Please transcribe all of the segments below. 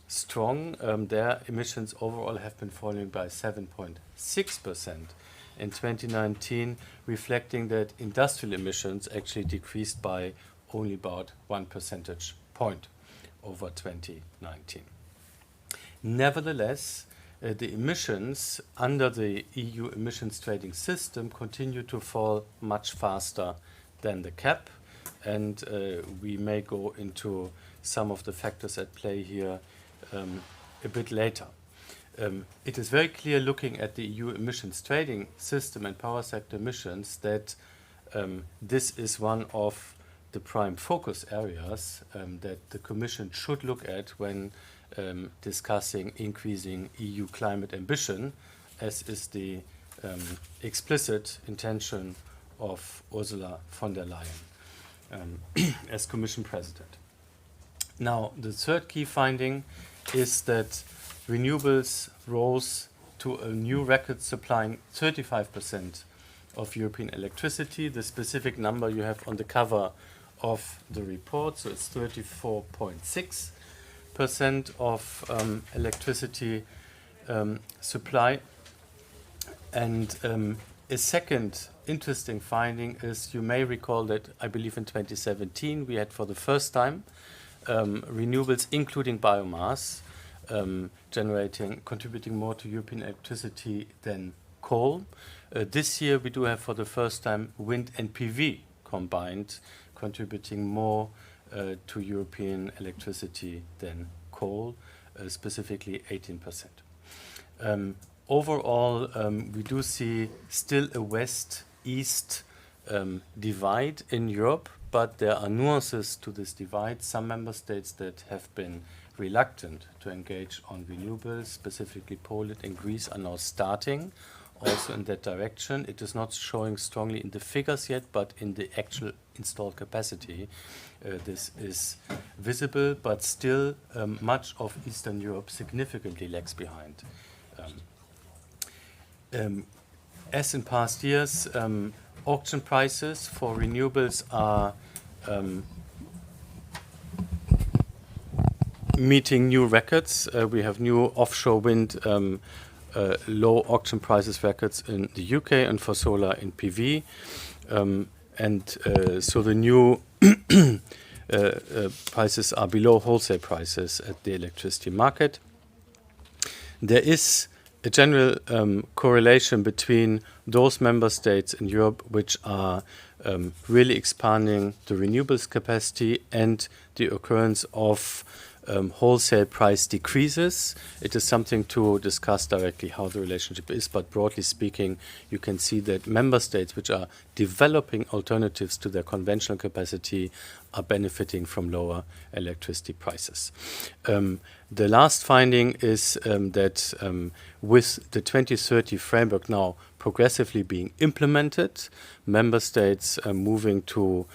strong. Their emissions overall have been falling by 7.6% in 2019, reflecting that industrial emissions actually decreased by only about 1 percentage point over 2019. Nevertheless, the emissions under the EU emissions trading system continue to fall much faster than the cap, and we may go into some of the factors at play here a bit later. It is very clear looking at the EU emissions trading system and power sector emissions that this is one of the prime focus areas that the Commission should look at when discussing increasing EU climate ambition, as is the explicit intention of Ursula von der Leyen as Commission President. Now, the third key finding is that renewables rose to a new record, supplying 35% of European electricity. The specific number you have on the cover of the report, so it's 34.6% of electricity supply. And a second interesting finding is, you may recall that I believe in 2017 we had for the first time renewables, including biomass, contributing more to European electricity than coal. This year we do have for the first time wind and PV combined, contributing more to European electricity than coal, specifically 18%. Overall, we do see still a west-east divide in Europe, but there are nuances to this divide. Some member states that have been reluctant to engage on renewables, specifically Poland and Greece, are now starting also in that direction. It is not showing strongly in the figures yet, but in the actual installed capacity, this is visible, but still much of Eastern Europe significantly lags behind. As in past years, auction prices for renewables are meeting new records. We have new offshore wind low auction prices records in the UK, and for solar in PV. So the new prices are below wholesale prices at the electricity market. There is a general correlation between those member states in Europe which are really expanding the renewables capacity and the occurrence of wholesale price decreases. It is something to discuss directly how the relationship is, but broadly speaking, you can see that member states which are developing alternatives to their conventional capacity are benefiting from lower electricity prices. The last finding is that with the 2030 framework now progressively being implemented, member states are moving to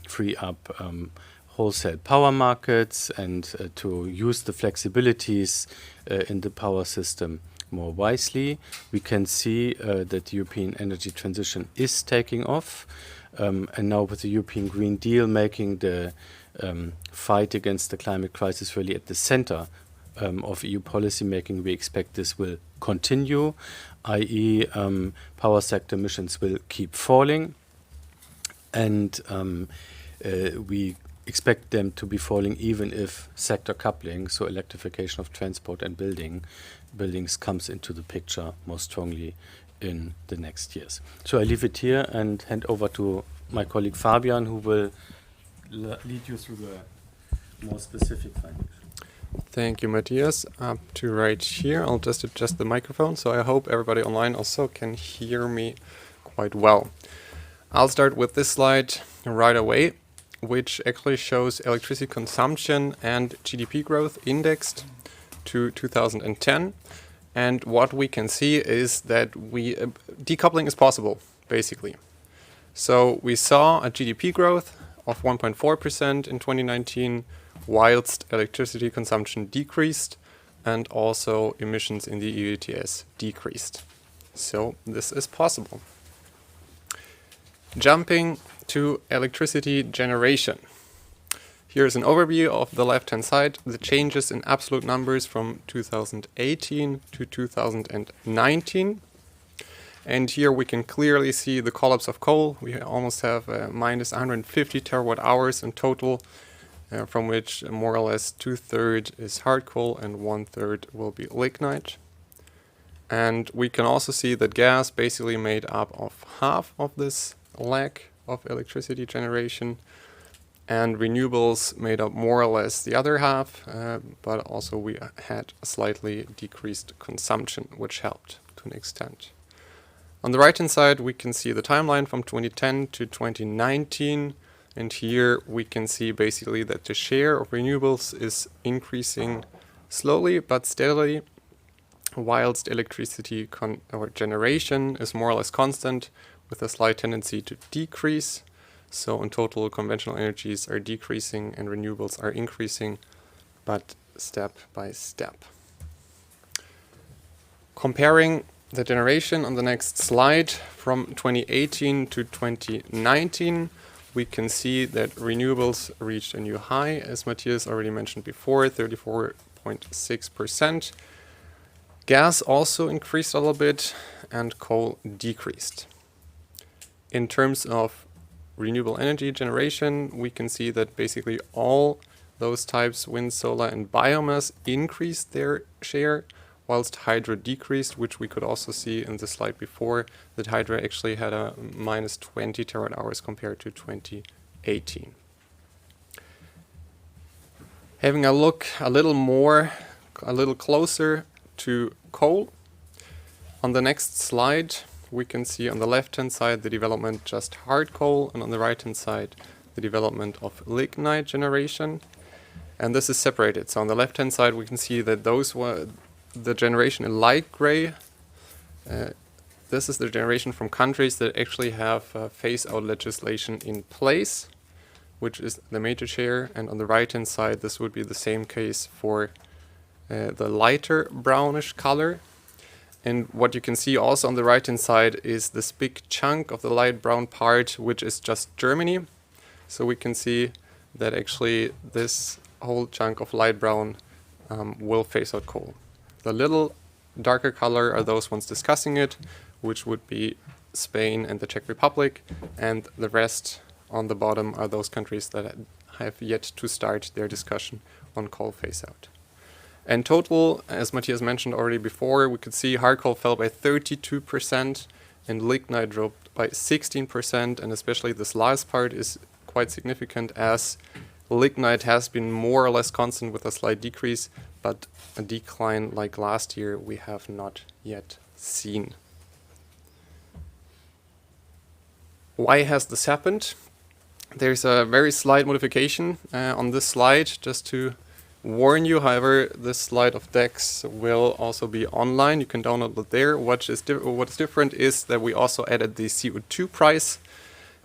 free up wholesale power markets and to use the flexibilities in the power system more wisely. We can see that the European energy transition is taking off. And now with the European Green Deal making the fight against the climate crisis really at the center of EU policy making, we expect this will continue, i.e. Power sector emissions will keep falling, and we expect them to be falling even if sector coupling, so electrification of transport and buildings comes into the picture more strongly in the next years. So I leave it here and hand over to my colleague Fabian, who will lead you through the more specific findings. Thank you, Matthias. Up to right here, I'll just adjust the microphone, so I hope everybody online also can hear me quite well. I'll start with this slide right away, which actually shows electricity consumption and GDP growth indexed to 2010. And what we can see is that decoupling is possible, basically. So we saw a GDP growth of 1.4% in 2019, whilst electricity consumption decreased and also emissions in the EU ETS decreased. So this is possible. Jumping to electricity generation. Here's an overview of the left-hand side, the changes in absolute numbers from 2018 to 2019. And here we can clearly see the collapse of coal. We almost have minus 150 terawatt hours in total, from which more or less 2/3 is hard coal and 1/3 will be lignite. And we can also see that gas basically made up of half of this lack of electricity generation, and renewables made up more or less the other half, but also we had a slightly decreased consumption, which helped to an extent. On the right hand side we can see the timeline from 2010 to 2019, and here we can see basically that the share of renewables is increasing slowly but steadily, whilst electricity generation is more or less constant with a slight tendency to decrease. So in total, conventional energies are decreasing and renewables are increasing, but step by step. Comparing the generation on the next slide from 2018 to 2019, we can see that renewables reached a new high, as Matthias already mentioned before, 34.6%. Gas also increased a little bit and coal decreased. In terms of renewable energy generation, we can see that basically all those types, wind, solar and biomass, increased their share, whilst hydro decreased, which we could also see in the slide before, that hydro actually had a minus 20 terawatt hours compared to 2018. Having a look a little closer to coal, on the next slide we can see on the left hand side the development just hard coal, and on the right hand side the development of lignite generation, and this is separated. So on the left hand side we can see that those were the generation in light gray. This is the generation from countries that actually have phase out legislation in place, which is the major share, and on the right hand side this would be the same case for the lighter brownish color. And what you can see also on the right hand side is this big chunk of the light brown part, which is just Germany. So we can see that actually this whole chunk of light brown will phase out coal. The little darker color are those ones discussing it, which would be Spain and the Czech Republic, and the rest on the bottom are those countries that have yet to start their discussion on coal phase out. In total, as Matthias mentioned already before, we could see hard coal fell by 32% and lignite dropped by 16%, and especially this last part is quite significant, as lignite has been more or less constant with a slight decrease, but a decline like last year we have not yet seen. Why has this happened? There's a very slight modification on this slide, just to warn you. However, this slide of DEX will also be online. You can download it there. What's different is that we also added the CO2 price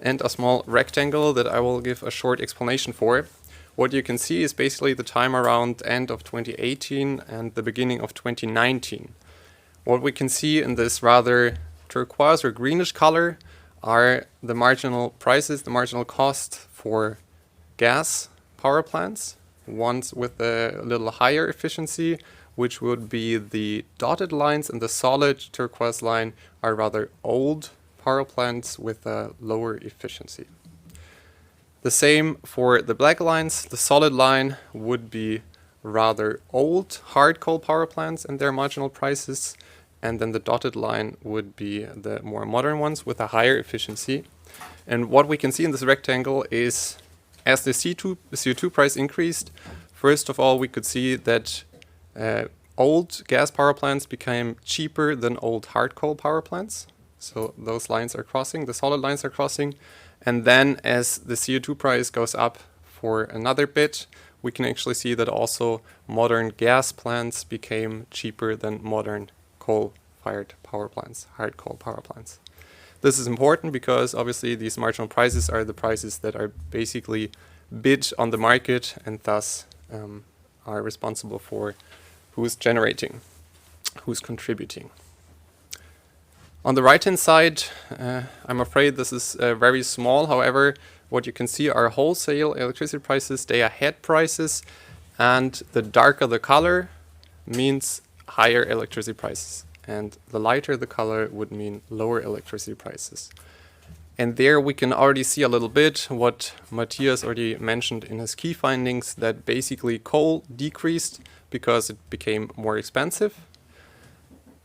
and a small rectangle that I will give a short explanation for. What you can see is basically the time around end of 2018 and the beginning of 2019. What we can see in this rather turquoise or greenish color are the marginal prices, the marginal cost for gas power plants, ones with a little higher efficiency, which would be the dotted lines, and the solid turquoise line are rather old power plants with a lower efficiency. The same for the black lines. The solid line would be rather old hard coal power plants and their marginal prices, and then the dotted line would be the more modern ones with a higher efficiency. And what we can see in this rectangle is, as the CO2 price increased, first of all we could see that old gas power plants became cheaper than old hard coal power plants. So those lines are crossing, the solid lines are crossing. And then as the CO2 price goes up for another bit, we can actually see that also modern gas plants became cheaper than modern coal-fired power plants, hard coal power plants. This is important because obviously these marginal prices are the prices that are basically bid on the market, and thus are responsible for who's generating, who's contributing. On the right hand side, I'm afraid this is very small. However, what you can see are wholesale electricity prices, day-ahead prices, and the darker the color means higher electricity prices, and the lighter the color would mean lower electricity prices. And there we can already see a little bit what Matthias already mentioned in his key findings, that basically coal decreased because it became more expensive.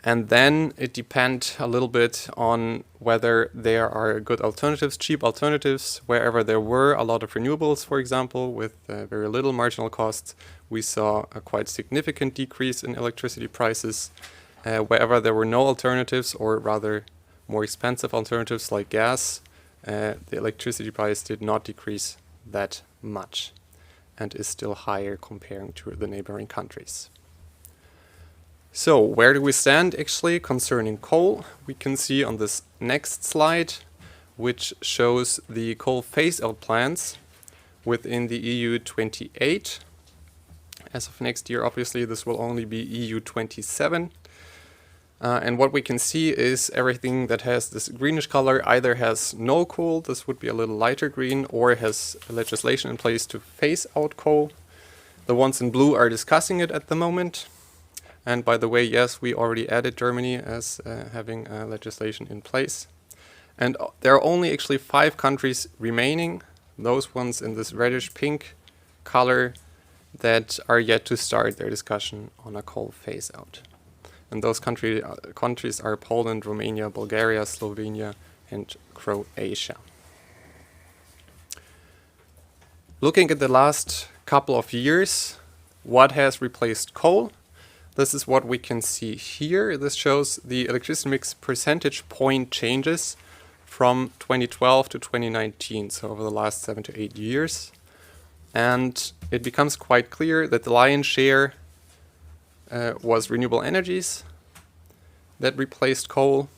And then it depends a little bit on whether there are good alternatives, cheap alternatives. Wherever there were a lot of renewables, for example, with very little marginal costs, we saw a quite significant decrease in electricity prices. Wherever there were no alternatives, or rather more expensive alternatives like gas, the electricity price did not decrease that much and is still higher comparing to the neighboring countries. So where do we stand actually concerning coal? We can see on this next slide, which shows the coal phase-out plans within the EU 28. As of next year, obviously, this will only be EU 27. And what we can see is everything that has this greenish color either has no coal, this would be a little lighter green, or has legislation in place to phase out coal. The ones in blue are discussing it at the moment. And by the way, yes, we already added Germany as having legislation in place. And there are only actually 5 countries remaining, those ones in this reddish pink color, that are yet to start their discussion on a coal phase out. And those countries are Poland, Romania, Bulgaria, Slovenia, and Croatia. Looking at the last couple of years, what has replaced coal? This is what we can see here. This shows the electricity mix percentage point changes from 2012 to 2019, so over the last 7 to 8 years. And it becomes quite clear that the lion's share was renewable energies that replaced coal.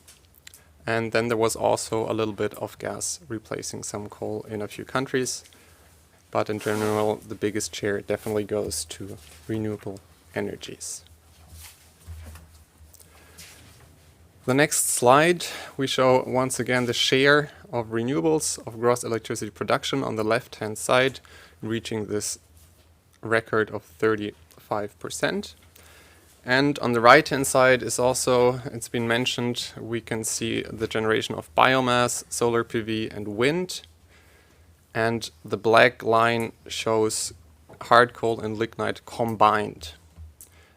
And then there was also a little bit of gas replacing some coal in a few countries. But in general, the biggest share definitely goes to renewable energies. The next slide, we show once again the share of renewables of gross electricity production on the left-hand side, reaching this record of 35%. And on the right-hand side is also, it's been mentioned, we can see the generation of biomass, solar PV, and wind. And the black line shows hard coal and lignite combined.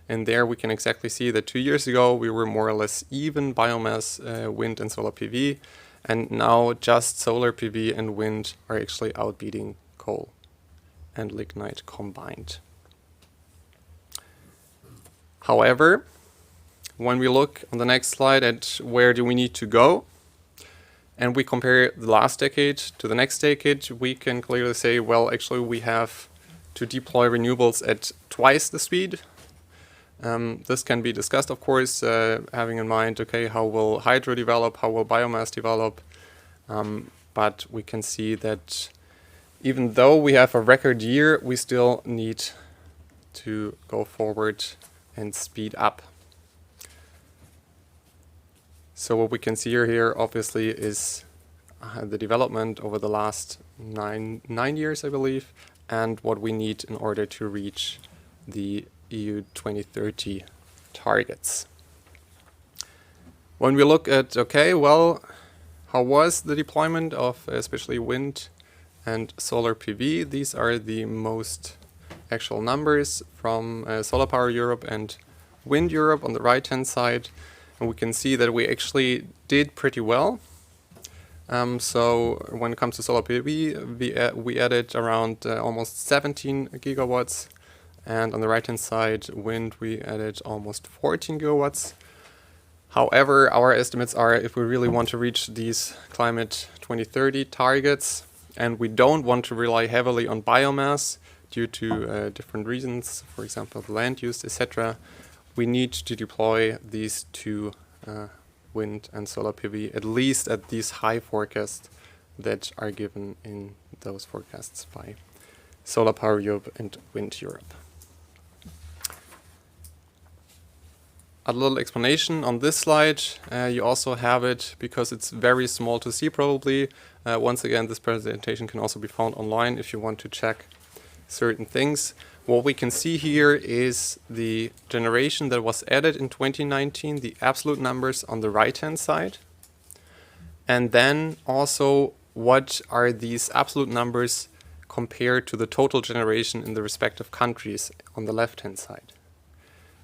And there we can exactly see that 2 years ago we were more or less even biomass, wind and solar PV, and now just solar PV and wind are actually outbeating coal and lignite combined. However, when we look on the next slide at where do we need to go, and we compare the last decade to the next decade, we can clearly say, well, actually we have to deploy renewables at twice the speed. This can be discussed, of course, having in mind, okay, how will hydro develop, how will biomass develop, but we can see that even though we have a record year, we still need to go forward and speed up. So what we can see here obviously is the development over the last nine years, I believe, and what we need in order to reach the EU 2030 targets. When we look at, okay, well, how was the deployment of especially wind and solar PV? These are the most actual numbers from Solar Power Europe and Wind Europe on the right-hand side. And we can see that we actually did pretty well. So when it comes to solar PV, we added around almost 17 gigawatts. And on the right-hand side, wind, we added almost 14 gigawatts. However, our estimates are if we really want to reach these climate 2030 targets, and we don't want to rely heavily on biomass due to different reasons, for example, the land use, etc., we need to deploy these two wind and solar PV, at least at these high forecasts that are given in those forecasts by Solar Power Europe and Wind Europe. a little explanation on this slide. You also have it because it's very small to see probably. Once again, this presentation can also be found online if you want to check certain things. What we can see here is the generation that was added in 2019, the absolute numbers on the right-hand side. And then also what are these absolute numbers compared to the total generation in the respective countries on the left-hand side.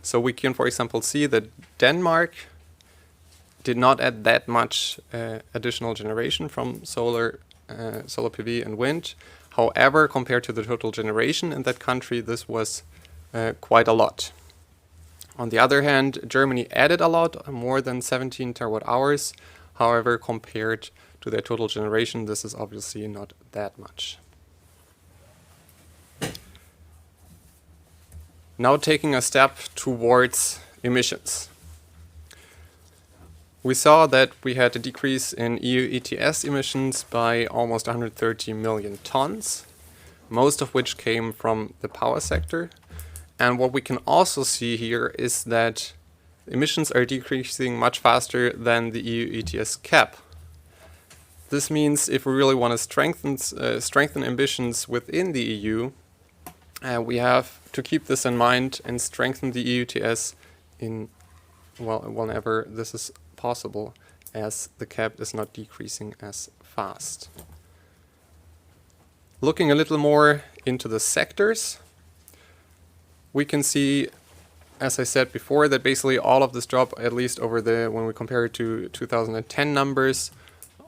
So we can, for example, see that Denmark did not add that much additional generation from solar PV and wind. However, compared to the total generation in that country, this was quite a lot. On the other hand, Germany added a lot, more than 17 terawatt hours. However, compared to their total generation, this is obviously not that much. Now taking a step towards emissions. We saw that we had a decrease in EU ETS emissions by almost 130 million tons, most of which came from the power sector. And what we can also see here is that emissions are decreasing much faster than the EU ETS cap. This means if we really want to strengthen ambitions within the EU, we have to keep this in mind and strengthen the EU ETS whenever this is possible, as the cap is not decreasing as fast. Looking a little more into the sectors, we can see, as I said before, that basically all of this drop, at least when we compare it to 2010 numbers,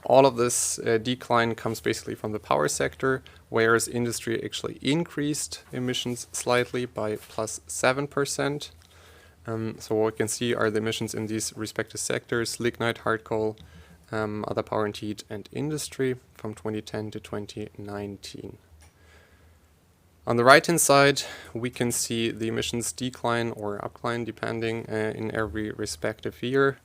all of this decline comes basically from the power sector, whereas industry actually increased emissions slightly by plus 7%. So what we can see are the emissions in these respective sectors: lignite, hard coal, other power and heat, and industry from 2010 to 2019. On the right-hand side, we can see the emissions decline or upcline, depending in every respective year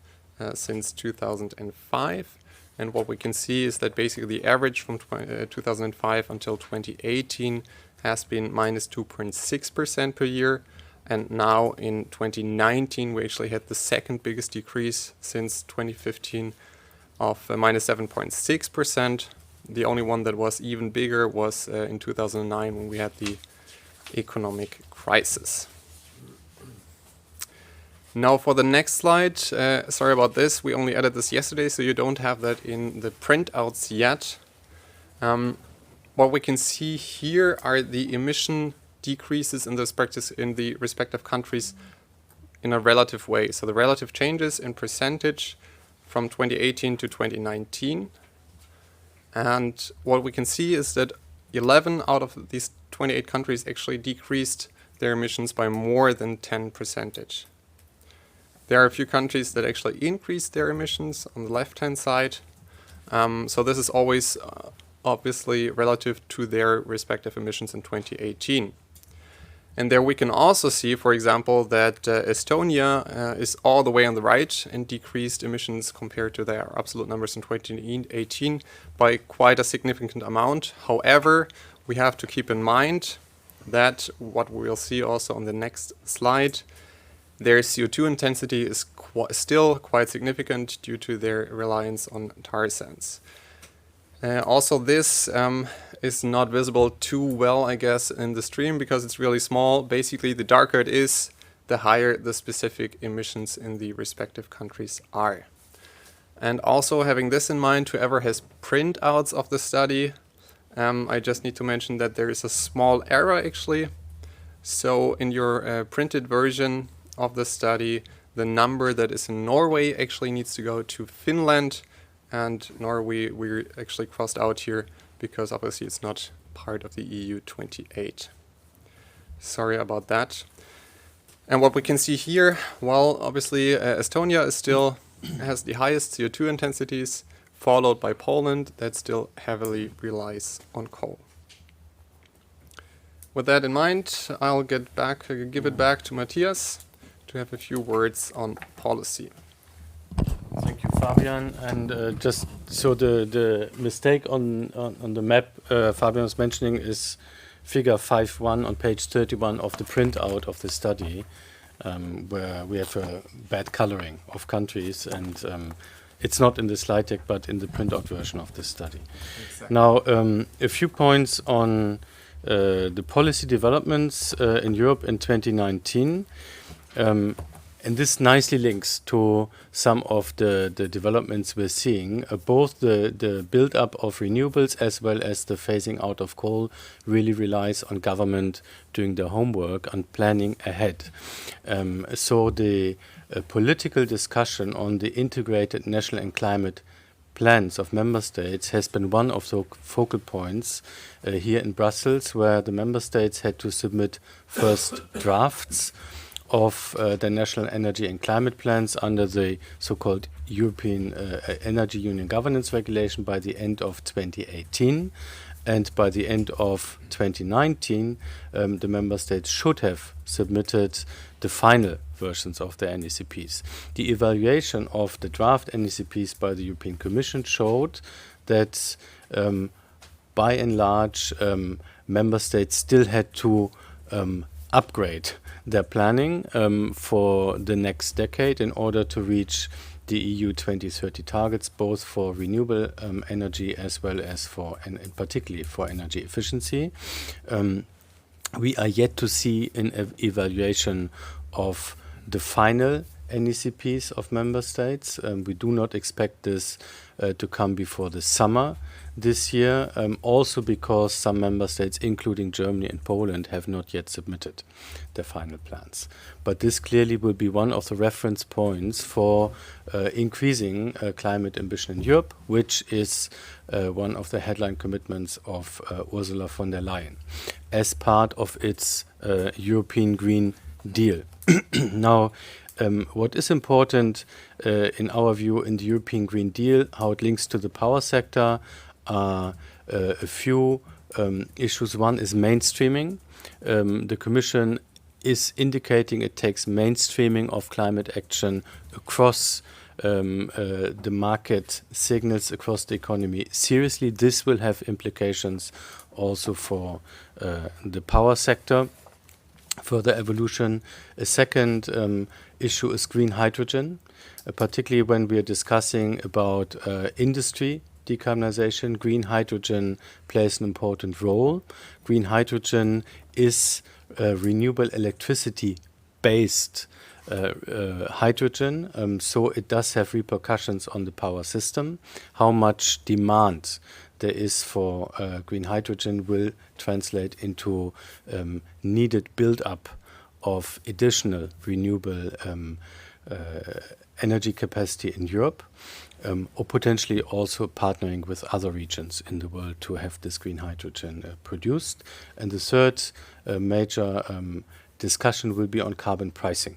since 2005. And what we can see is that basically the average from 2005 until 2018 has been minus 2.6% per year. And now in 2019, we actually had the second biggest decrease since 2015 of minus 7.6%. The only one that was even bigger was in 2009 when we had the economic crisis. Now for the next slide, sorry about this, we only added this yesterday, so you don't have that in the printouts yet. What we can see here are the emission decreases in the respective countries in a relative way. So the relative changes in percentage from 2018 to 2019. And what we can see is that 11 out of these 28 countries actually decreased their emissions by more than 10%. There are a few countries that actually increased their emissions on the left-hand side. So this is always obviously relative to their respective emissions in 2018. And there we can also see, for example, that Estonia is all the way on the right and decreased emissions compared to their absolute numbers in 2018 by quite a significant amount. However, we have to keep in mind that what we'll see also on the next slide, their CO2 intensity is still quite significant due to their reliance on tar sands. Also, this is not visible too well, I guess, in the stream because it's really small. Basically, the darker it is, the higher the specific emissions in the respective countries are. And also having this in mind, whoever has printouts of the study, I just need to mention that there is a small error actually. So in your printed version of the study, the number that is in Norway actually needs to go to Finland. And Norway we actually crossed out here because obviously it's not part of the EU 28. Sorry about that. And what we can see here, well, obviously Estonia still has the highest CO2 intensities, followed by Poland that still heavily relies on coal. With that in mind, I'll give it back to Matthias to have a few words on policy. Thank you, Fabian. And just so the mistake on the map Fabian was mentioning is figure 5.1 on page 31 of the printout of the study. where we have a bad coloring of countries, and it's not in the slide deck, but in the printout version of this study. Exactly. Now, a few points on the policy developments in Europe in 2019. And this nicely links to some of the developments we're seeing. Both the build-up of renewables as well as the phasing out of coal really relies on government doing their homework and planning ahead. So the political discussion on the integrated national and climate plans of member states has been one of the focal points here in Brussels, where the member states had to submit first drafts of the national energy and climate plans under the so-called European Energy Union Governance Regulation by the end of 2018. And by the end of 2019, the member states should have submitted the final versions of the NECPs. The evaluation of the draft NECPs by the European Commission showed that by and large, member states still had to upgrade their planning for the next decade in order to reach the EU 2030 targets, both for renewable energy as well as for, and particularly for energy efficiency. We are yet to see an evaluation of the final NECPs of member states. We do not expect this to come before the summer this year, also because some member states, including Germany and Poland, have not yet submitted their final plans. But this clearly will be one of the reference points for increasing climate ambition in Europe, which is one of the headline commitments of Ursula von der Leyen as part of its European Green Deal. Now, what is important in our view in the European Green Deal, how it links to the power sector, are a few issues. One is mainstreaming. The Commission is indicating it takes mainstreaming of climate action across the market signals, across the economy seriously. This will have implications also for the power sector. Further evolution. A second issue is green hydrogen, particularly when we are discussing about industry decarbonization. Green hydrogen plays an important role. Green hydrogen is renewable electricity based hydrogen, so it does have repercussions on the power system. How much demand there is for green hydrogen will translate into needed build-up of additional renewable energy capacity in Europe, or potentially also partnering with other regions in the world to have this green hydrogen produced. And the third major discussion will be on carbon pricing,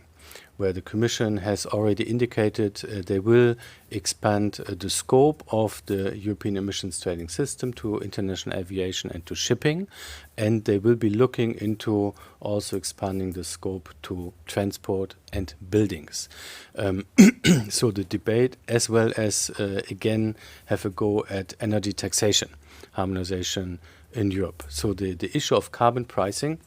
where the Commission has already indicated they will expand the scope of the European emissions trading system to international aviation and to shipping, and they will be looking into also expanding the scope to transport and buildings. So the debate, as well as again have a go at energy taxation harmonization in Europe. So the issue of carbon pricing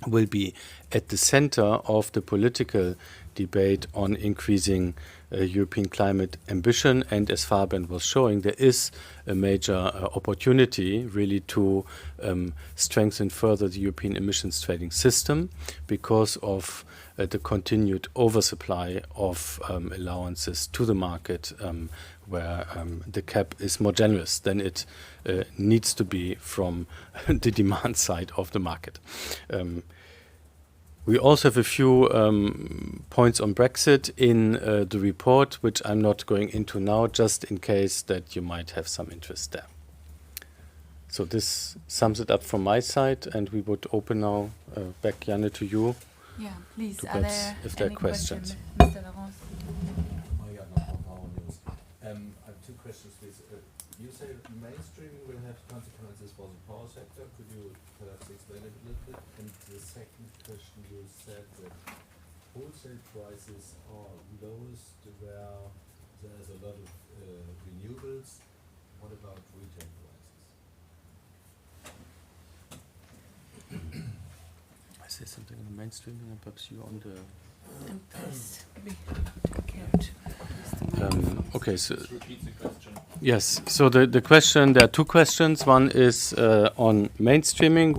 will be at the center of the political debate on increasing European climate ambition. And as Fabian was showing, there is a major opportunity really to strengthen further the European emissions trading system because of the continued oversupply of allowances to the market, where the cap is more generous than it needs to be from the demand side of the market. We also have a few points on Brexit in the report, which I'm not going into now, just in case that you might have some interest there. So this sums it up from my side, and we would open now back, Janne, to you. Yeah, please. To Are perhaps there if there are any questions. Mr. Laurence? I have two questions, please. You say mainstreaming will have consequences for the power sector. Could you perhaps explain it a little bit? And the second question, you said that wholesale prices are lowest where there's a lot of renewables. What about retail prices? I say something on the mainstreaming, and perhaps you on the Okay, so Just repeat the question. yes. So the question, there are two questions. One is on mainstreaming.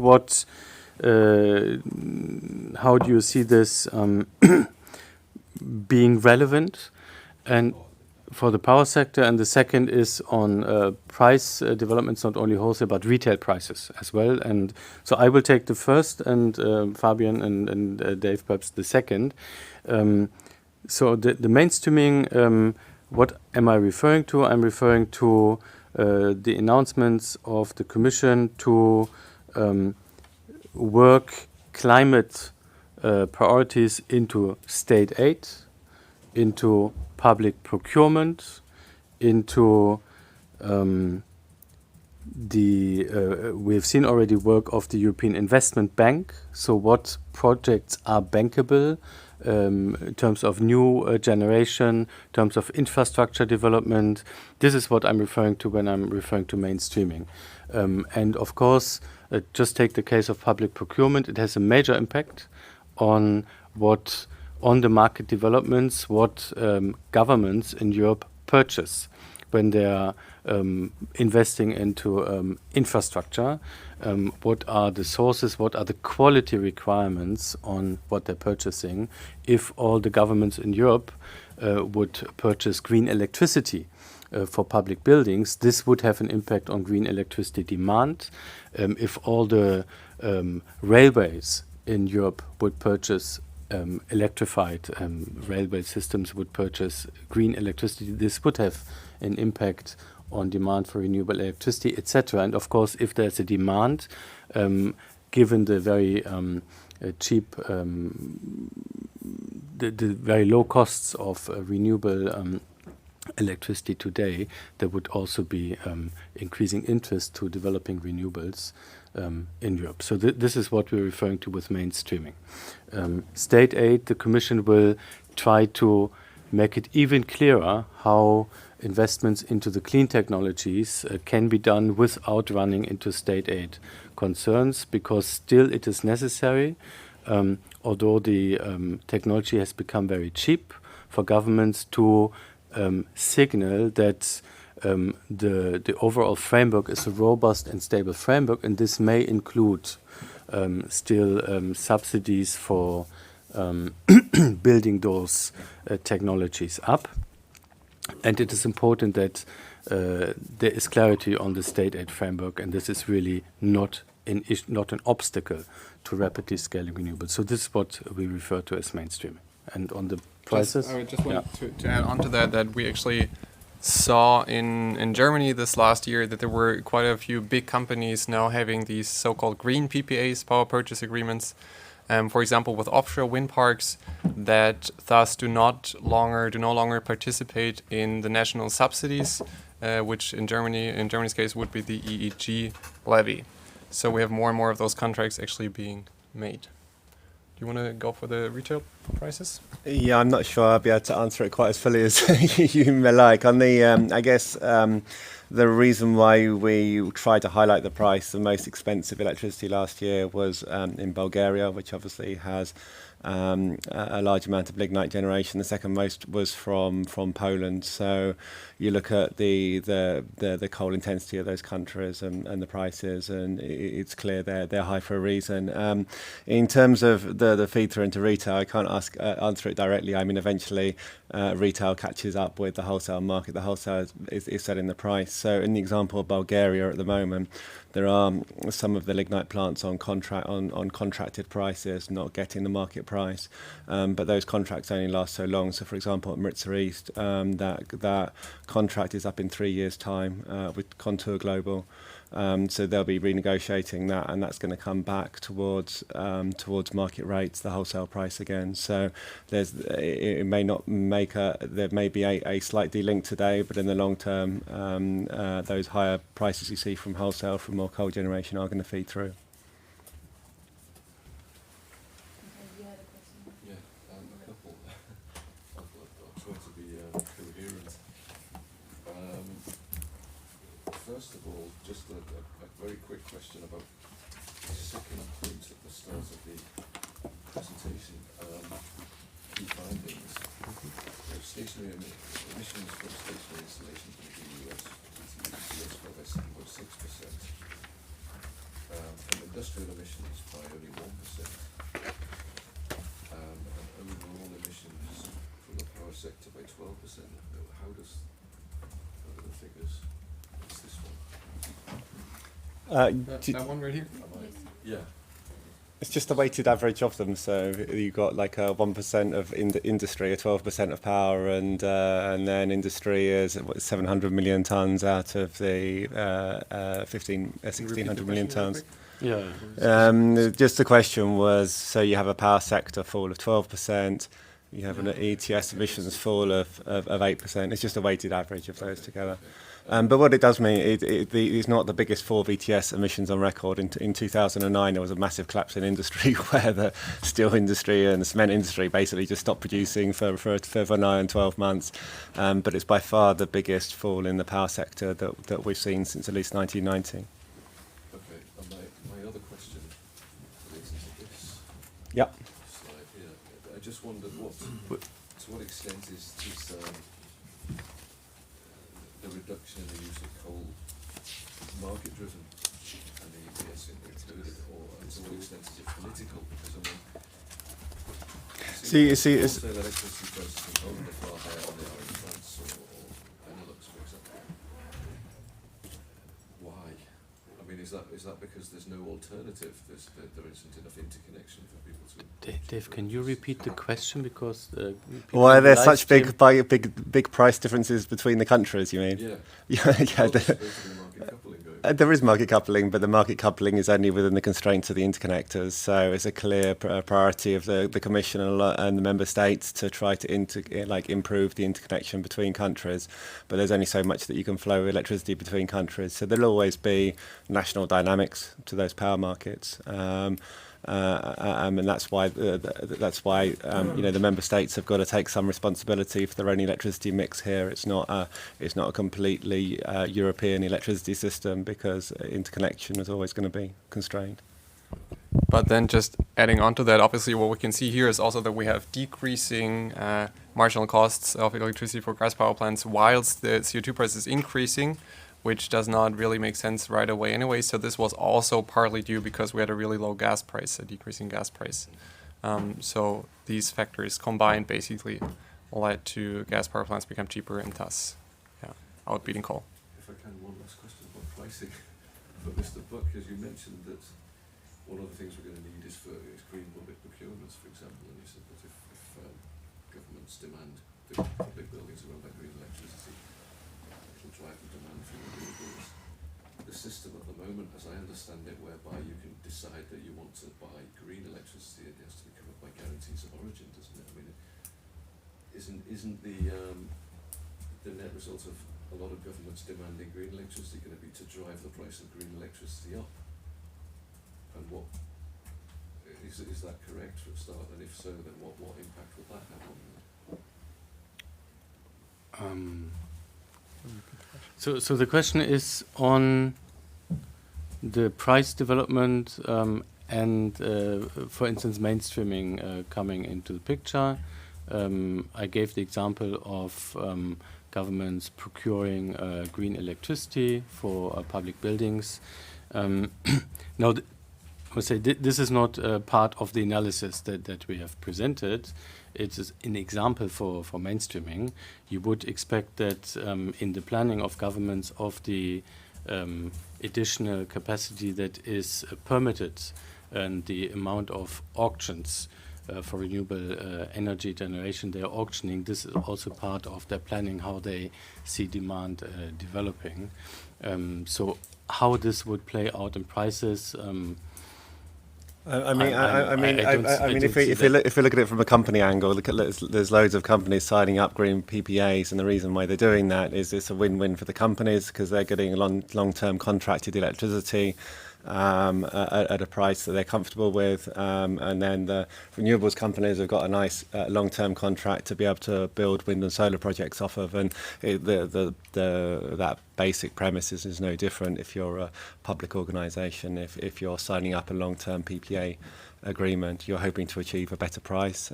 How do you see this being relevant, and for the power sector? And the second is on price developments, not only wholesale but retail prices as well. And so I will take the first, and Fabian and Dave perhaps the second. So the mainstreaming. What am I referring to? I'm referring to the announcements of the Commission to work climate priorities into state aid, into public procurement, into we have seen already work of the European Investment Bank. So what projects are bankable in terms of new generation, in terms of infrastructure development? This is what I'm referring to when I'm referring to mainstreaming. And of course, just take the case of public procurement. It has a major impact on the market developments, what governments in Europe purchase when they are investing into infrastructure. What are the sources, what are the quality requirements on what they're purchasing? If all the governments in Europe would purchase green electricity for public buildings, this would have an impact on green electricity demand. If all the railways in Europe would purchase electrified railway systems, would purchase green electricity, this would have an impact on demand for renewable electricity, etc. And of course, if there's a demand, given the very cheap, the very low costs of renewable electricity today, there would also be increasing interest to developing renewables in Europe. So this is what we're referring to with mainstreaming. State aid, the Commission will try to make it even clearer how investments into the clean technologies can be done without running into state aid concerns, because still it is necessary, although the technology has become very cheap, for governments to signal that the overall framework is a robust and stable framework, and this may include still subsidies for building those technologies up. And it is important that there is clarity on the state aid framework, and this is really not an obstacle to rapidly scaling renewables. So this is what we refer to as mainstreaming. And on the prices, I just want to add on to that we actually saw in Germany this last year that there were quite a few big companies now having these so-called green PPAs, power purchase agreements. For example, with offshore wind parks that thus do no longer participate in the national subsidies, which in Germany's case would be the EEG levy. So we have more and more of those contracts actually being made. Do you want to go for the retail prices? Yeah, I'm not sure I'll be able to answer it quite as fully as you may like. On the, I guess, the reason why we tried to highlight the price, the most expensive electricity last year was in Bulgaria, which obviously has a large amount of lignite generation. The second most was from Poland. So you look at the coal intensity of those countries and the prices, and it's clear they're high for a reason. In terms of the feed through into retail, I can't answer it directly. I mean, eventually retail catches up with the wholesale market. The wholesale is setting the price. So in the example of Bulgaria at the moment, there are some of the lignite plants on contracted prices, not getting the market price, but those contracts only last so long. So, for example, at Maritza East, that contract is up in 3 years' time with Contour Global. So they'll be renegotiating that, and that's going to come back towards market rates, the wholesale price again. So there may be a slight delink today, but in the long term, those higher prices you see from wholesale, from more coal generation, are going to feed through. A couple. I'll try to be coherent. First of all, just a very quick question about the second point at the start of the presentation, key findings. stationary emissions from stationary installations in the US fell by 7.6%, and industrial emissions by only 1%, and overall emissions from the power sector by 12%. How do the figures? What's this one? That one right here? Yeah. It's just the weighted average of them. So you got like a 1% of industry, a 12% of power, and then industry is 700 million tons out of the 1,600 million tons. Yeah. Just the question was, so you have a power sector fall of 12%, you have an ETS emissions fall of 8%. It's just a weighted average of those together. But what it does mean, it's not the biggest fall of ETS emissions on record. In 2009, there was a massive collapse in industry where the steel industry and the cement industry basically just stopped producing for 9 and 12 months. But it's by far the biggest fall in the power sector that we've seen since at least 1990. Okay, and my other question relates to this Yep. slide here. I just wondered to what extent is the reduction in the use of coal market-driven, and the ETS included, or to what extent is it political? Because I mean, wholesale electricity prices in Poland are far higher than they are in France or Benelux, for example. Why? I mean, is that because there's no alternative? There isn't enough interconnection for people to. Dave, can you repeat the question, because Why are there such big price differences between the countries, you mean? Yeah. Yeah. There's basically market coupling going. There is market coupling, but the market coupling is only within the constraints of the interconnectors. So it's a clear priority of the Commission and the member states to try to improve the interconnection between countries. But there's only so much that you can flow electricity between countries. So there'll always be national dynamics to those power markets. And that's why the member states have got to take some responsibility for their own electricity mix here. It's not a completely European electricity system, because interconnection is always going to be constrained. But then just adding on to that, obviously what we can see here is also that we have decreasing marginal costs of electricity for gas power plants whilst the CO2 price is increasing, which does not really make sense right away anyway. So this was also partly due because we had a really low gas price, a decreasing gas price. So these factors combined basically led to gas power plants become cheaper and thus outbeating coal. If I can, one last question about pricing for Mr. Buck, as you mentioned that one of the things we're going to need is green public procurements, for example, and you said that if governments demand public buildings are run by green electricity, it'll drive the demand for renewables. The system at the moment, as I understand it, whereby you can decide that you want to buy green electricity, it has to be covered by guarantees of origin, doesn't it? I mean, isn't the net result of a lot of governments demanding green electricity going to be to drive the price of green electricity up? And what is that correct for a start? And if so, then what impact would that have on that? So the question is on the price development and, for instance, mainstreaming coming into the picture. I gave the example of governments procuring green electricity for public buildings. Now, I would say this is not part of the analysis that we have presented. It is an example for mainstreaming. You would expect that in the planning of governments of the additional capacity that is permitted and the amount of auctions for renewable energy generation they are auctioning, this is also part of their planning, how they see demand developing. So how this would play out in prices, if we look at it from a company angle, there's loads of companies signing up green PPAs, and the reason why they're doing that is it's a win-win for the companies because they're getting long-term contracted electricity at a price that they're comfortable with, and then the renewables companies have got a nice long-term contract to be able to build wind and solar projects off of, and that basic premise is no different if you're a public organisation, if you're signing up a long-term PPA agreement, you're hoping to achieve a better price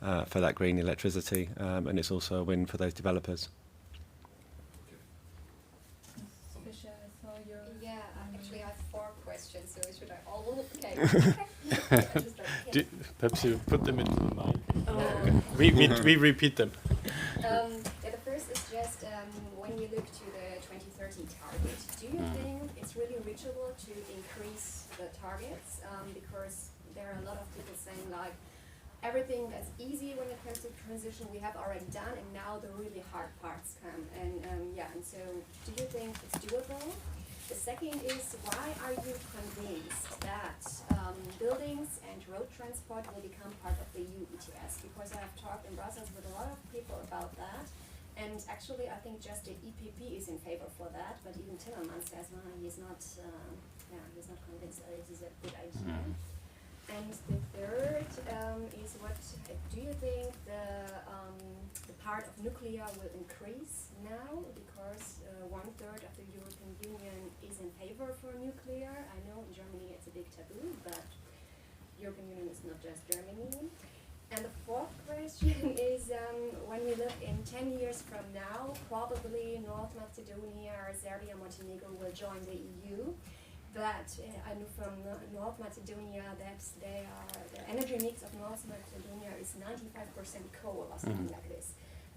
for that green electricity, and it's also a win for those developers. Yeah, actually I have 4 questions, so should I all? Okay. Perhaps you put them into the mic. Oh. We repeat them. Yeah, the first is just when we look to the 2030 target, do you think it's really reachable to increase the targets? Because there are a lot of people saying like, everything that's easy when it comes to transition we have already done, and now the really hard parts come. And and so do you think it's doable? The second is, why are you convinced that buildings and road transport will become part of the EU ETS? Because I have talked in Brussels with a lot of people about that, and actually I think just the EPP is in favor for that, but even Timmermans says he's not convinced that it is a good idea. And the third is, what do you think the part of nuclear will increase now? Because 1/3 of the European Union is in favor for nuclear. I know in Germany it's a big taboo, but European Union is not just Germany. And the fourth question is, when we look in 10 years from now, probably North Macedonia or Serbia, Montenegro will join the EU. But I know from North Macedonia that the energy mix of North Macedonia is 95% coal or something like this.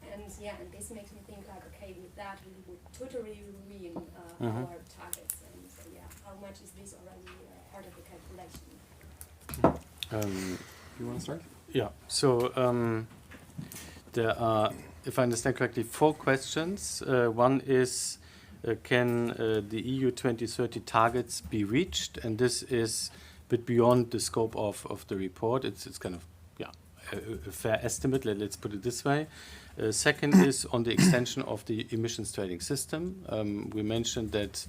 And and this makes me think like, okay, with that we would totally ruin our targets. And so how much is this already part of the calculation? You want to start? Yeah. So there are, if I understand correctly, 4 questions. One is, can the EU 2030 targets be reached? And this is a bit beyond the scope of the report. It's kind of a fair estimate. Let's put it this way. Second is on the extension of the emissions trading system. We mentioned that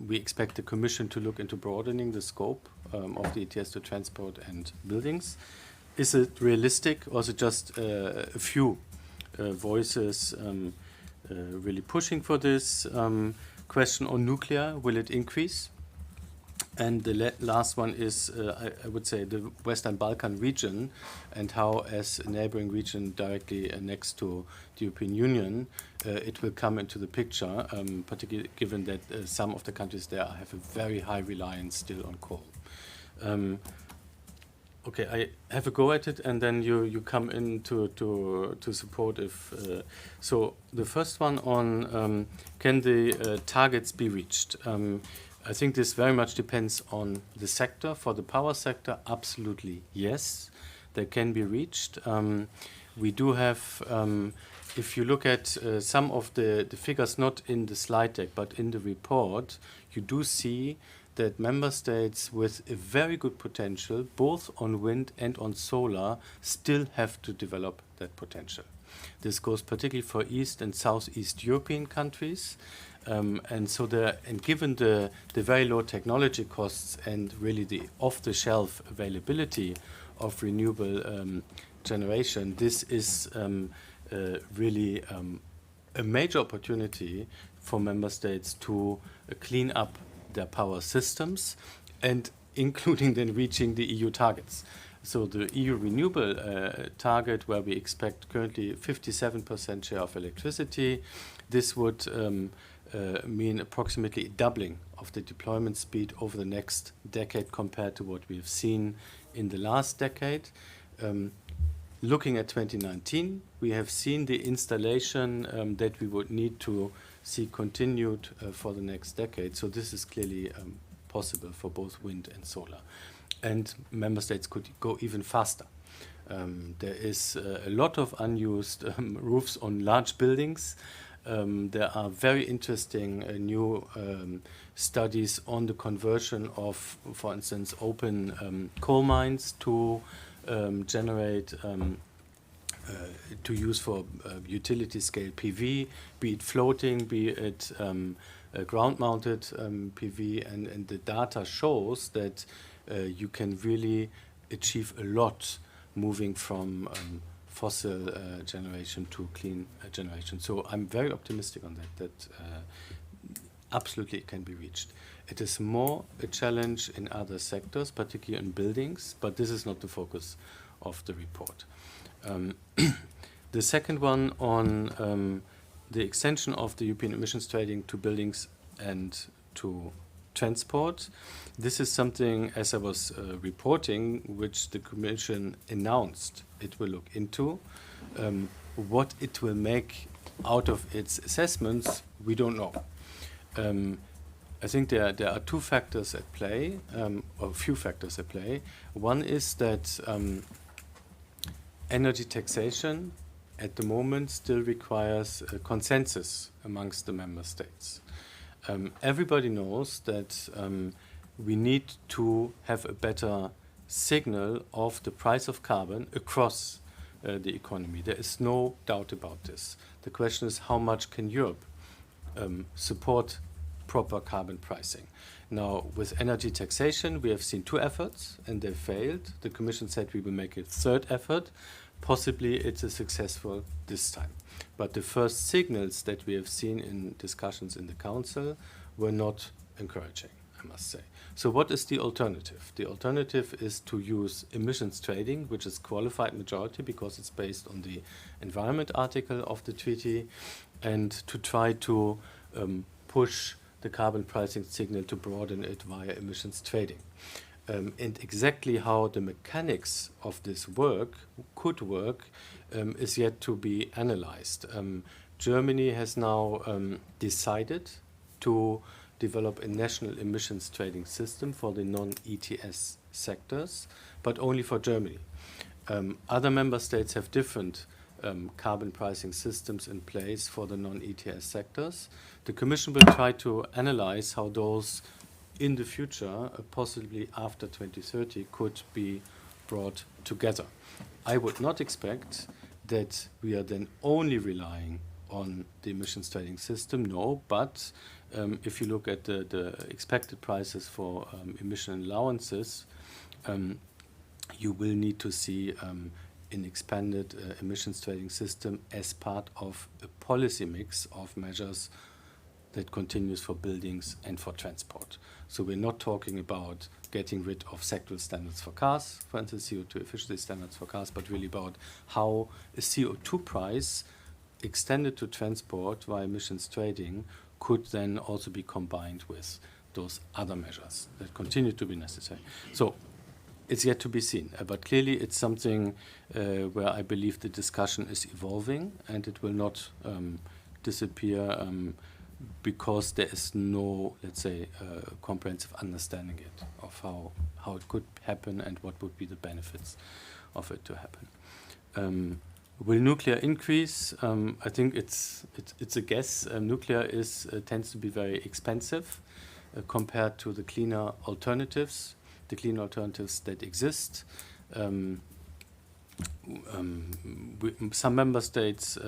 we expect the Commission to look into broadening the scope of the ETS to transport and buildings. Is it realistic, or is it just a few voices really pushing for this? Question on nuclear, will it increase? And the last one is, I would say, the Western Balkan region, and how, as a neighboring region directly next to the European Union, it will come into the picture, particularly given that some of the countries there have a very high reliance still on coal. Okay, I have a go at it, and then you come in to support if... so the first one on can the targets be reached? I think this very much depends on the sector. For the power sector, absolutely yes, they can be reached. We do have, if you look at some of the figures, not in the slide deck, but in the report, you do see that member states with a very good potential, both on wind and on solar, still have to develop that potential. This goes particularly for East and Southeast European countries. And given the very low technology costs and really the off-the-shelf availability of renewable generation, this is really a major opportunity for member states to clean up their power systems, and including then reaching the EU targets. So the EU renewable target, where we expect currently 57% share of electricity, this would mean approximately doubling of the deployment speed over the next decade compared to what we've seen in the last decade. Looking at 2019, we have seen the installation that we would need to see continued for the next decade. So this is clearly possible for both wind and solar. And member states could go even faster. There is a lot of unused roofs on large buildings. There are very interesting new studies on the conversion of, for instance, open coal mines to generate, to use for utility scale PV, be it floating, be it ground-mounted PV, and the data shows that you can really achieve a lot moving from fossil generation to clean generation. So I'm very optimistic on that absolutely it can be reached. It is more a challenge in other sectors, particularly in buildings, but this is not the focus of the report. The second one on the extension of the European emissions trading to buildings and to transport. This is something, as I was reporting, which the Commission announced it will look into. What it will make out of its assessments, we don't know. I think there are two factors at play, or a few factors at play. One is that energy taxation at the moment still requires a consensus amongst the member states. Everybody knows that we need to have a better signal of the price of carbon across the economy. There is no doubt about this. The question is, how much can Europe support proper carbon pricing? Now, with energy taxation, we have seen two efforts and they failed. The Commission said we will make a third effort. Possibly it's a successful this time. But the first signals that we have seen in discussions in the Council were not encouraging, I must say. So what is the alternative? The alternative is to use emissions trading, which is qualified majority because it's based on the environment article of the treaty, and to try to push the carbon pricing signal to broaden it via emissions trading. And exactly how the mechanics of this could work is yet to be analyzed. Germany has now decided to develop a national emissions trading system for the non-ETS sectors, but only for Germany. Other member states have different carbon pricing systems in place for the non-ETS sectors. The Commission will try to analyze how those in the future, possibly after 2030, could be brought together. I would not expect that we are then only relying on the emissions trading system, no, but if you look at the expected prices for emission allowances, you will need to see an expanded emissions trading system as part of a policy mix of measures that continues for buildings and for transport. So we're not talking about getting rid of sectoral standards for cars, for instance, CO2 efficiency standards for cars, but really about how a CO2 price extended to transport via emissions trading could then also be combined with those other measures that continue to be necessary. So it's yet to be seen, but clearly it's something where I believe the discussion is evolving and it will not disappear because there is no, let's say, comprehensive understanding of how it could happen and what would be the benefits of it to happen. Will nuclear increase? I think it's a guess. Nuclear tends to be very expensive compared to the cleaner alternatives that exist. Some member states